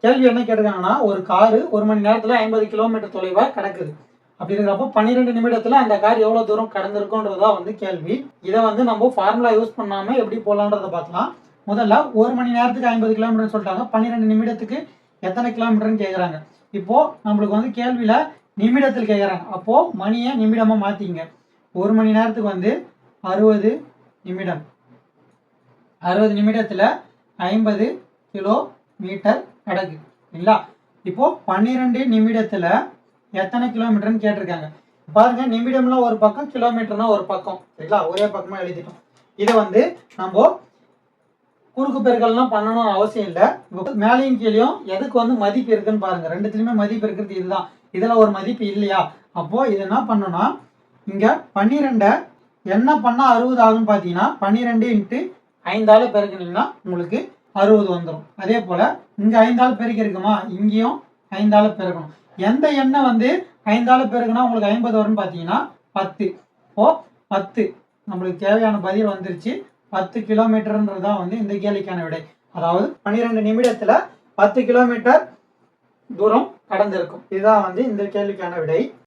கேள்வி என்ன கேட்டிருக்காங்கன்னா, ஒரு காரு 1 மணி நேரத்துல 50 கிலோமீட்டர் தொலைவா கடக்குது. அப்படி இருக்கிறப்போ 12 நிமிடத்துல அந்த கார் எவ்வளவு தூரம் கடந்திருக்கும்ன்றதா வந்து கேள்வி. இதை வந்து நம்ம ஃபார்முலா யூஸ் பண்ணாம எப்படி போடலான்றதை பார்க்கலாம். முதல்ல 1 மணி நேரத்துக்கு 50 கிலோமீட்டர் சொல்லிட்டாங்க. 12 நிமிடத்துக்கு எத்தனை கிலோமீட்டர்னு கேட்குறாங்க. இப்போ நம்மளுக்கு வந்து கேள்வியில நிமிடத்தில் கேட்குறாங்க. அப்போ மணியை நிமிடமா மாத்திங்க. 1 மணி நேரத்துக்கு வந்து 60 நிமிடம். 60 நிமிடத்துல 50 கிலோமீட்டர் கடக்கு இல்லைங்களா. இப்போ 12 நிமிடத்துல எத்தனை கிலோமீட்டர்னு கேட்டிருக்காங்க. பாருங்க, நிமிடம்னா ஒரு பக்கம், கிலோமீட்டர்னா ஒரு பக்கம் சரிங்களா. ஒரே பக்கமா எழுதிட்டோம். இதை வந்து நம்ம குறுக்கு பெருக்கல்லாம் பண்ணணும்னு அவசியம் இல்லை. இப்போ மேலையும் கீழையும் எதுக்கு வந்து மதிப்பு இருக்குன்னு பாருங்க. ரெண்டுத்துலையுமே மதிப்பு இருக்கிறது இதுதான். இதுல ஒரு மதிப்பு இல்லையா. அப்போ இது என்ன பண்ணணும்னா, இங்க 12 என்ன பண்ணா 60 ஆகும்னு பார்த்தீங்கன்னா 12 × 5ஆல பெருக்கினீங்கன்னா உங்களுக்கு 60 வந்துடும். அதே போல இங்க 5ஆல பெருக்கி இருக்குமா, இங்கேயும் 5ஆல பெருக்கணும். எந்த எண்ணை வந்து 5ஆல பெருக்குனா உங்களுக்கு 50 வரும்னு பார்த்தீங்கன்னா 10. இப்போ 10 நம்மளுக்கு தேவையான பதில் வந்துருச்சு. 10 கிலோமீட்டர்ன்றதுதான் வந்து இந்த கேள்விக்கான விடை. அதாவது 12 நிமிடத்துல 10 கிலோமீட்டர் தூரம் கடந்திருக்கும். இதுதான் வந்து இந்த கேள்விக்கான விடை.